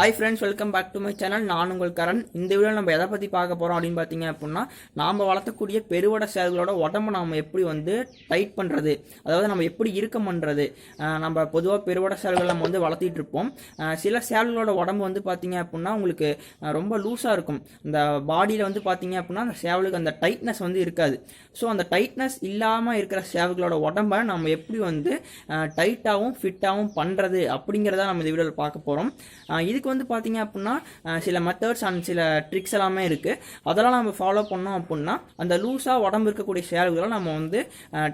Hi friends, welcome back to my channel. நான் உங்கள் கரண். இந்த வீடியோவில் நம்ம எதை பற்றி பார்க்க போகிறோம் அப்படின்னு பார்த்தீங்க அப்படின்னா, நாம் வளர்த்தக்கூடிய பெருவடை சேவல்களோட உடம்பு நாம் எப்படி டைட் பண்ணுறது, அதாவது நம்ம எப்படி இறுக்கம் பண்ணுறது. நம்ம பொதுவாக பெருவடை சேவல்கள் நம்ம வளர்த்திட்டு இருப்போம். சில சேவல்களோட உடம்பு பார்த்தீங்க அப்படின்னா உங்களுக்கு ரொம்ப லூஸாக இருக்கும். இந்த பாடியில் பார்த்தீங்க அப்படின்னா அந்த சேவலுக்கு அந்த டைட்னஸ் இருக்காது. ஸோ அந்த டைட்னஸ் இல்லாமல் இருக்கிற சேவல்களோட உடம்பை நம்ம எப்படி டைட்டாகவும் ஃபிட்டாகவும் பண்ணுறது அப்படிங்கிறத நம்ம இந்த வீடியோவில் பார்க்க போகிறோம். இதுக்கு பார்த்தீங்க அப்படின்னா சில மெத்தட்ஸ் அண்ட் சில ட்ரிக்ஸ் எல்லாமே இருக்குது. அதெல்லாம் நம்ம ஃபாலோ பண்ணோம் அப்படின்னா அந்த லூஸாக உடம்பு இருக்கக்கூடிய சேவல்களை நம்ம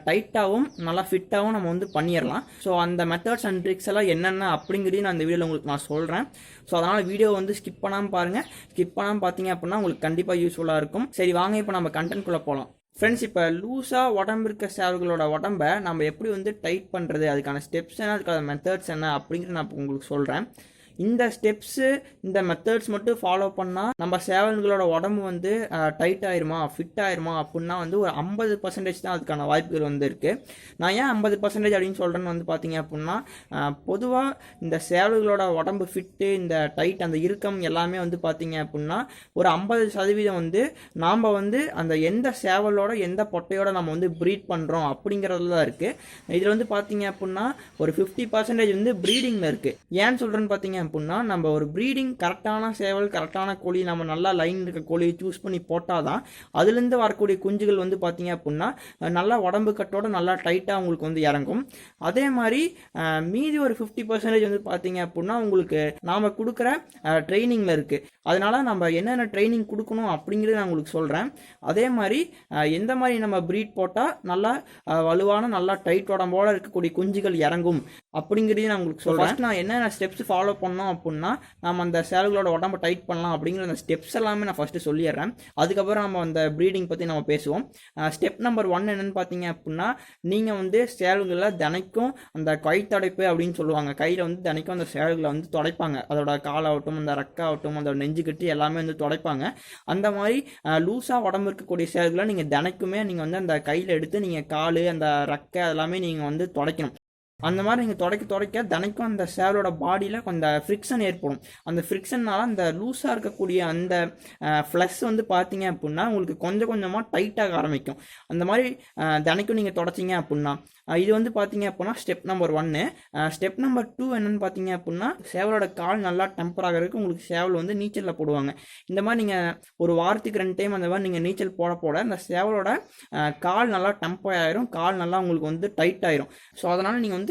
டைட்டாகவும் நல்லா ஃபிட்டாகவும் நம்ம பண்ணிடலாம். ஸோ அந்த மெத்தட்ஸ் அண்ட் ட்ரிக்ஸ் எல்லாம் என்னென்ன அப்படிங்கிறதையும் நான் இந்த வீடியோவில் உங்களுக்கு நான் சொல்கிறேன். ஸோ அதனால் வீடியோ ஸ்கிப் பண்ணாமல் பாருங்கள். ஸ்கிப் பண்ணாமல் பார்த்தீங்க அப்படின்னா உங்களுக்கு கண்டிப்பாக யூஸ்ஃபுல்லாக இருக்கும். சரி, வாங்க இப்போ நம்ம கண்டென்ட்குள்ளே போகலாம். ஃப்ரெண்ட்ஸ், இப்போ லூஸாக உடம்பு இருக்க சேவல்களோட உடம்பை நம்ம எப்படி டைட் பண்ணுறது, அதுக்கான ஸ்டெப்ஸ் என்ன, அதுக்கான மெத்தட்ஸ் என்ன அப்படிங்கிறத நான் உங்களுக்கு சொல்கிறேன். இந்த ஸ்டெப்ஸு, இந்த மெத்தட்ஸ் மட்டும் ஃபாலோ பண்ணால் நம்ம சேவல்களோட உடம்பு டைட் ஆயிருமா, ஃபிட் ஆயிருமா அப்படின்னா ஒரு 50% தான் அதுக்கான வாய்ப்புகள் இருக்குது. நான் ஏன் 50% அப்படின்னு சொல்கிறேன்னு பார்த்தீங்க அப்படின்னா, பொதுவாக இந்த சேவல்களோட உடம்பு ஃபிட்டு, இந்த டைட், அந்த இறுக்கம் எல்லாமே பார்த்தீங்க அப்படின்னா ஒரு 50% நாம் அந்த எந்த சேவலோட எந்த பொட்டையோட நம்ம ப்ரீட் பண்ணுறோம் அப்படிங்கிறதுல தான் இருக்குது. இதில் பார்த்தீங்க அப்படின்னா ஒரு 50% ப்ரீடிங்கில் இருக்குது. ஏன்னு சொல்கிறேன்னு பார்த்தீங்க அப்படின்னா, நம்ம ஒரு ப்ரீடிங் கரெக்டான சேவல், கரெக்டான கோழி, நம்ம நல்லா லைன் இருக்க கோழியை சூஸ் பண்ணி போட்டால் தான் அதுலேருந்து வரக்கூடிய குஞ்சுகள் பார்த்தீங்க அப்படின்னா நல்லா உடம்பு கட்டோட நல்லா டைட்டாக உங்களுக்கு இறங்கும். அதே மாதிரி மீதி ஒரு 50% பார்த்தீங்க அப்படின்னா உங்களுக்கு நாம் கொடுக்குற ட்ரைனிங்கில் இருக்குது. அதனால் நம்ம என்னென்ன ட்ரைனிங் கொடுக்கணும் அப்படிங்கிறது நான் உங்களுக்கு சொல்கிறேன். அதே மாதிரி எந்த மாதிரி நம்ம ப்ரீட் போட்டால் நல்லா வலுவான நல்லா டைட் உடம்போடு இருக்கக்கூடிய குஞ்சுகள் இறங்கும் அப்படிங்கிறதையும் நான் உங்களுக்கு சொல்கிறேன். நான் என்னென்ன ஸ்டெப்ஸ் ஃபாலோ பண்ணோம் அப்படின்னா நம்ம அந்த சேவல்களோட உடம்பை டைட் பண்ணலாம் அப்படிங்கிற அந்த ஸ்டெப்ஸ் எல்லாமே நான் ஃபஸ்ட்டு சொல்லிடுறேன். அதுக்கப்புறம் நம்ம அந்த ப்ரீடிங் பற்றி நம்ம பேசுவோம். ஸ்டெப் நம்பர் 1 என்னென்னு பார்த்தீங்க அப்படின்னா, நீங்கள் சேவல்களை தினைக்கும் அந்த கைத்தடைப்பு அப்படின்னு சொல்லுவாங்க. கையில் தினைக்கும் அந்த சேவல்களை தொடைப்பாங்க. அதோட காலாகட்டும், அந்த ரெக்காகட்டும், அதோட நெஞ்சு கட்டி எல்லாமே துடைப்பாங்க. அந்த மாதிரி லூஸாக உடம்பு இருக்கக்கூடிய சேவல்களை நீங்கள் தினைக்குமே நீங்கள் அந்த கையில் எடுத்து நீங்கள் கால், அந்த ரெக்கை அதெல்லாமே நீங்கள் துடைக்கணும். அந்த மாதிரி நீங்கள் துடைக்க தினைக்கும் அந்த சேவலோட பாடியில் கொஞ்சம் ஃப்ரிக்ஷன் ஏற்படும். அந்த ஃப்ரிக்ஷனால் அந்த லூஸாக இருக்கக்கூடிய அந்த ஃப்ளஷ் பார்த்தீங்க அப்படின்னா உங்களுக்கு கொஞ்சம் கொஞ்சமாக டைட்டாக ஆரம்பிக்கும். அந்த மாதிரி தினைக்கும் நீங்கள் தொடச்சிங்க அப்படின்னா இது பார்த்தீங்க அப்படின்னா ஸ்டெப் நம்பர் 1. ஸ்டெப் நம்பர் 2 என்னென்னு பார்த்தீங்க அப்படின்னா, சேவலோட கால் நல்லா டெம்பர் ஆகிறதுக்கு உங்களுக்கு சேவல் நீச்சலில் போடுவாங்க. இந்த மாதிரி நீங்கள் ஒரு வாரத்துக்கு 2 டைம் அந்த மாதிரி நீங்கள் நீச்சல் போட அந்த சேவலோட கால் நல்லா டெம்பர் ஆயிரும், கால் நல்லா உங்களுக்கு டைட் ஆயிரும். ஸோ அதனால் நீங்கள்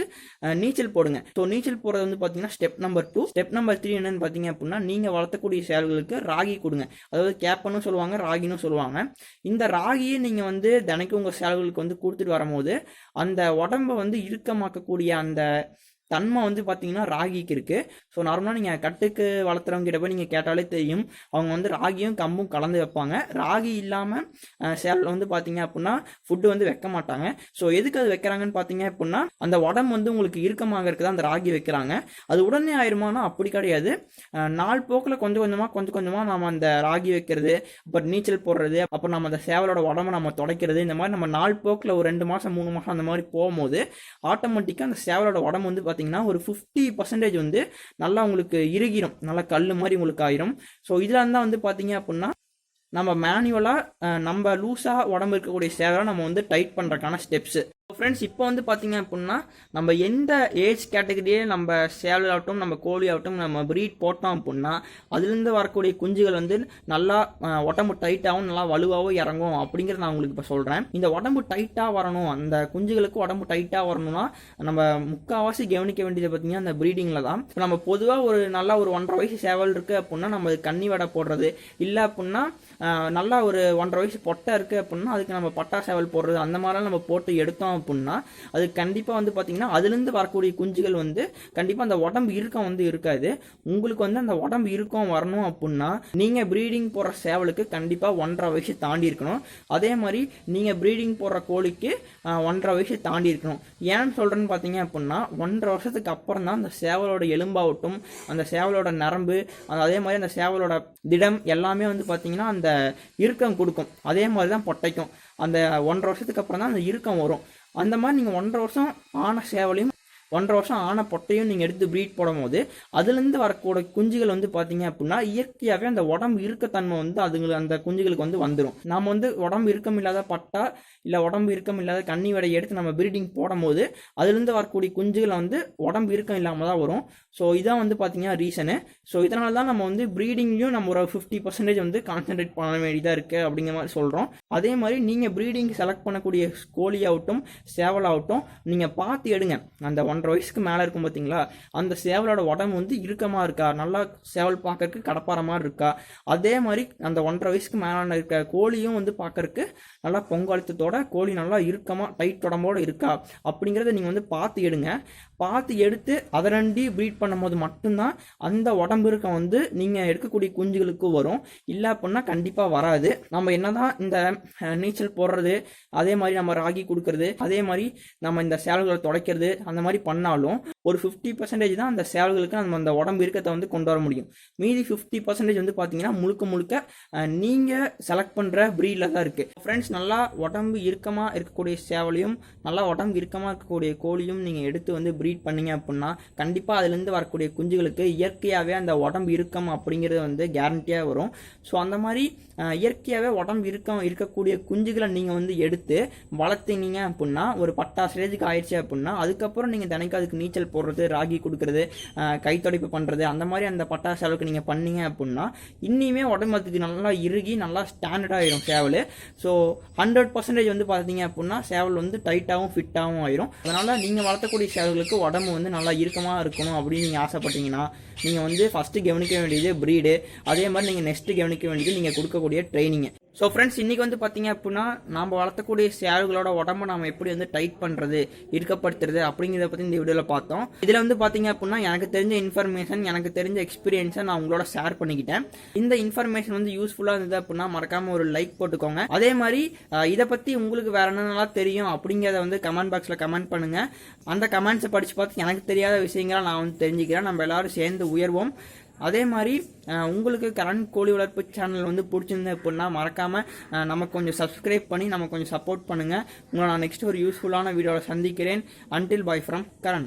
நீச்சல் போடுங்க. ஸோ நீச்சல் போடுறது பார்த்தீங்கன்னா ஸ்டெப் நம்பர் 2. ஸ்டெப் நம்பர் 3 என்னென்னு பார்த்தீங்க அப்படின்னா, நீங்கள் வளர்த்தக்கூடிய சேவல்களுக்கு ராகி கொடுங்க. அதாவது கேப்பன்னு சொல்லுவாங்க, ராகின்னு சொல்லுவாங்க. இந்த ராகியை நீங்கள் தினைக்கும் உங்கள் சேவல்களுக்கு கொடுத்துட்டு வரும்போது அந்த உடம்பை இறுக்கமாக்கக்கூடிய அந்த தன்மை பார்த்தீங்கன்னா ராகிக்கு இருக்குது. ஸோ நார்மலாக நீங்கள் கட்டுக்கு வளர்த்துறவங்க கிட்ட போய் நீங்கள் கேட்டாலே தெரியும், அவங்க ராகியும் கம்பும் கலந்து வைப்பாங்க. ராகி இல்லாமல் சேவல் பார்த்தீங்க அப்படின்னா ஃபுட்டு வைக்க மாட்டாங்க. ஸோ எதுக்கு அது வைக்கிறாங்கன்னு பார்த்தீங்க அப்படின்னா, அந்த உடம்பு உங்களுக்கு இறுக்கமாக இருக்குதா அந்த ராகி வைக்கிறாங்க. அது உடனே ஆயிருமானா அப்படி கிடையாது. நாள் போக்கில் கொஞ்சம் கொஞ்சமாக நம்ம அந்த ராகி வைக்கிறது, அப்புறம் நீச்சல் போடுறது, அப்புறம் நம்ம அந்த சேவலோட உடம்பை நம்ம துடைக்கிறது, இந்த மாதிரி நம்ம நாள் போக்கில் ஒரு 2 மாதம் 3 மாதம் அந்த மாதிரி போகும்போது ஆட்டோமேட்டிக்காக அந்த சேவலோட உடம்பு பார்த்தீங்கன்னா ஒரு 50% நல்லா உங்களுக்கு இறுகிரும், நல்லா கல் மாதிரி உங்களுக்கு ஆயிரும். ஸோ இதில் இருந்தால் பார்த்தீங்க அப்படின்னா நம்ம மேனுவலாக நம்ம லூஸாக உடம்பு இருக்கக்கூடிய சேவலை நம்ம டைட் பண்ணுறதுக்கான ஸ்டெப்ஸு. ஃப்ரெண்ட்ஸ், இப்போ பார்த்தீங்க அப்படின்னா நம்ம எந்த ஏஜ் கேட்டகரியே நம்ம சேவலாகட்டும், நம்ம கோழி ஆகட்டும், நம்ம ப்ரீட் போட்டோம் அப்படின்னா அதுலேருந்து வரக்கூடிய குஞ்சுகள் நல்லா உடம்பு டைட்டாகவும் நல்லா வலுவாகவும் இறங்கும் அப்படிங்கிறத நான் உங்களுக்கு இப்போ சொல்கிறேன். இந்த உடம்பு டைட்டாக வரணும், அந்த குஞ்சுகளுக்கு உடம்பு டைட்டாக வரணும்னா நம்ம முக்கால்வாசி கவனிக்க வேண்டியது பார்த்தீங்கன்னா அந்த ப்ரீடிங்கில் தான். இப்போ நம்ம பொதுவாக ஒரு நல்லா ஒரு 1.5 வயசு சேவல் இருக்குது அப்படின்னா நம்ம கன்னி வடை போடுறது, இல்லை அப்படின்னா நல்லா ஒரு 1.5 வயசு பொட்டை இருக்குது அப்படின்னா அதுக்கு நம்ம பட்டா சேவல் போடுறது, அந்த மாதிரிலாம் நம்ம போட்டு எடுத்தோம் அப்படின்னா அது கண்டிப்பாக பார்த்தீங்கன்னா அதுலேருந்து வரக்கூடிய குஞ்சுகள் கண்டிப்பாக அந்த உடம்பு இறுக்கம் இருக்காது. உங்களுக்கு அந்த உடம்பு இறுக்கம் வரணும் அப்படின்னா நீங்கள் ப்ரீடிங் போடுற சேவலுக்கு கண்டிப்பாக 1.5 வயசு தாண்டி இருக்கணும். அதே மாதிரி நீங்கள் ப்ரீடிங் போடுற கோழிக்கு 1.5 வயசு தாண்டி இருக்கணும். ஏன்னு சொல்கிறேன்னு பார்த்தீங்க அப்படின்னா 1.5 வருஷத்துக்கு அப்புறம் தான் அந்த சேவலோட எலும்பாகட்டும், அந்த சேவலோட நரம்பு, அதே மாதிரி அந்த சேவலோட திடம் எல்லாமே பார்த்தீங்கன்னா அந்த இறுக்கம் கொடுக்கும். அதே மாதிரி தான் பொட்டைக்கும் அந்த 1.5 வருஷத்துக்கு அப்புறம் தான் அந்த இறுக்கம் வரும். அந்த மாதிரி நீங்கள் 1.5 வருஷம் ஆன சேவலையும் 1.5 வருஷம் ஆன பொட்டையும் நீங்கள் எடுத்து ப்ரீட் போடும்போது அதுலேருந்து வரக்கூடிய குஞ்சுகள் வந்து பார்த்தீங்க அப்படின்னா இயற்கையாகவே அந்த உடம்பு இருக்கத்தன்மை வந்து அந்த குஞ்சுகளுக்கு வந்து வந்துடும். நாம் வந்து உடம்பு இறுக்கம் இல்லாத பட்டா இல்லை உடம்பு இறுக்கம் இல்லாத கன்னி வடையை எடுத்து நம்ம ப்ரீடிங் போடும்போது அதுலேருந்து வரக்கூடிய குஞ்சுகளை வந்து உடம்பு இறுக்கம் இல்லாமல் தான் வரும். ஸோ இதான் வந்து பார்த்தீங்கன்னா ரீசனு. ஸோ இதனால தான் நம்ம வந்து ப்ரீடிங்லையும் நம்ம ஒரு 50% வந்து கான்சென்ட்ரேட் பண்ண வேண்டியதாக இருக்குது அப்படிங்கிற மாதிரி சொல்கிறோம். அதே மாதிரி நீங்கள் ப்ரீடிங் செலக்ட் பண்ணக்கூடிய கோழியாகட்டும் சேவலாகட்டும் நீங்கள் பார்த்து எடுங்க. அந்த 1.5 வயசுக்கு மேலே இருக்கும் பார்த்தீங்களா, அந்த சேவலோட உடம்பு வந்து இறுக்கமாக இருக்கா, நல்லா சேவல் பார்க்கறதுக்கு கடப்பாற மாதிரி இருக்கா, அதே மாதிரி அந்த 1.5 வயசுக்கு மேலே இருக்க கோழியும் வந்து பார்க்கறதுக்கு நல்லா பொங்கலத்தோட கோழி நல்லா இறுக்கமாக டைட் உடம்போடு இருக்கா அப்படிங்கிறத நீங்கள் வந்து பார்த்து எடுங்க. பார்த்து எடுத்து அதை ரெண்டி ப்ரீட் பண்ணும்போது மட்டும்தான் அந்த உடம்பு இருக்கம் வந்து நீங்கள் எடுக்கக்கூடிய குஞ்சுகளுக்கு வரும். இல்லை அப்படின்னா கண்டிப்பாக வராது. நம்ம என்னதான் இந்த நீச்சல் போடுறது, அதே மாதிரி நம்ம ராகி கொடுக்கறது, அதே மாதிரி நம்ம இந்த சேவல்களை துடைக்கிறது அந்த மாதிரி பண்ணாலும் ஒரு 50% தான் அந்த சேவல்களுக்கு நம்ம அந்த உடம்பு இருக்கத்தை வந்து கொண்டு வர முடியும். மீதி 50% வந்து பார்த்தீங்கன்னா முழுக்க முழுக்க நீங்கள் செலக்ட் பண்ணுற ப்ரீடில் தான் இருக்குது. ஃப்ரெண்ட்ஸ், நல்லா உடம்பு இறுக்கமாக இருக்கக்கூடிய சேவலையும் நல்லா உடம்பு இறுக்கமாக இருக்கக்கூடிய கோழியும் நீங்கள் எடுத்து வந்து ப்ரீட் பண்ணீங்க அப்படின்னா கண்டிப்பாக அதுலேருந்து வரக்கூடிய குஞ்சுகளுக்கு இயற்கையாகவே அந்த உடம்பு இறுக்கம் அப்படிங்கிறது வந்து கேரண்டியாக வரும். ஸோ அந்த மாதிரி இயற்கையாகவே உடம்பு இருக்கக்கூடிய குஞ்சுகளை நீங்கள் வந்து எடுத்து வளர்த்தீங்க அப்படின்னா ஒரு 10 ஸ்டேஜுக்கு ஆயிடுச்சு அப்படின்னா அதுக்கப்புறம் நீங்கள் தினைக்கும் அதுக்கு நீச்சல் போடுறது, ராகி கொடுக்கறது, கைத்தொடைப்பு பண்ணுறது அந்த மாதிரி அந்த 10 சேவலுக்கு நீங்கள் பண்ணீங்க அப்படின்னா இன்னிமே உடம்புக்கு நல்லா இறுகி நல்லா ஸ்டாண்டர்டாக ஆயிடும் சேவல். ஸோ 100% வந்து பார்த்தீங்க அப்படின்னா சேவல் வந்து டைட்டாகவும் ஃபிட்டாகவும் ஆயிரும். அதனால் நீங்கள் வளர்த்தக்கூடிய சேவல்களுக்கு உடம்பு வந்து நல்லா இறுக்கமாக இருக்கணும் அப்படின்னு நீங்கள் ஆசைப்பட்டீங்கன்னா நீங்கள் வந்து ஃபஸ்ட்டு கவனிக்க வேண்டியது ப்ரீடு, அதே மாதிரி நீங்கள் நெக்ஸ்ட்டு கவனிக்க வேண்டியது நீங்கள் கொடுக்கக்கூடிய ட்ரைனிங்கு. ஸோ ஃப்ரெண்ட்ஸ், இன்றைக்கி வந்து பார்த்தீங்க அப்படின்னா நம்ம வளர்த்தக்கூடிய சேவல்களோட உடம்பை நம்ம எப்படி வந்து டைட் பண்ணுறது, இருக்கப்படுத்துறது அப்படிங்கிறத பற்றி இந்த வீடியோவில் பார்த்தோம். இதில் வந்து பார்த்தீங்க அப்படின்னா எனக்கு தெரிஞ்ச இன்ஃபர்மேஷன், எனக்கு தெரிஞ்ச எக்ஸ்பீரியன்ஸை நான் உங்களோட ஷேர் பண்ணிக்கிட்டேன். இந்த இன்ஃபர்மேஷன் வந்து யூஸ்ஃபுல்லாக இருந்தது அப்படின்னா மறக்காமல் ஒரு லைக் போட்டுக்கோங்க. அதே மாதிரி இதை பற்றி உங்களுக்கு வேறு என்னென்னலாம் தெரியும் அப்படிங்கிறத வந்து கமெண்ட் பாக்ஸில் கமெண்ட் பண்ணுங்கள். அந்த கமெண்ட்ஸை படித்து பார்த்து எனக்கு தெரியாத விஷயங்களை நான் வந்து தெரிஞ்சுக்கிறேன். நம்ம எல்லோரும் சேர்ந்து உயர்வோம். அதே மாதிரி உங்களுக்கு கரண் கோழி வளர்ப்பு சேனல் வந்து பிடிச்சிருந்தேன் அப்படின்னா மறக்காமல் நமக்கு கொஞ்சம் சப்ஸ்கிரைப் பண்ணி நமக்கு கொஞ்சம் சப்போர்ட் பண்ணுங்கள். உங்களை நான் நெக்ஸ்ட் ஒரு யூஸ்ஃபுல்லான வீடியோவில் சந்திக்கிறேன். Until bye from Karan.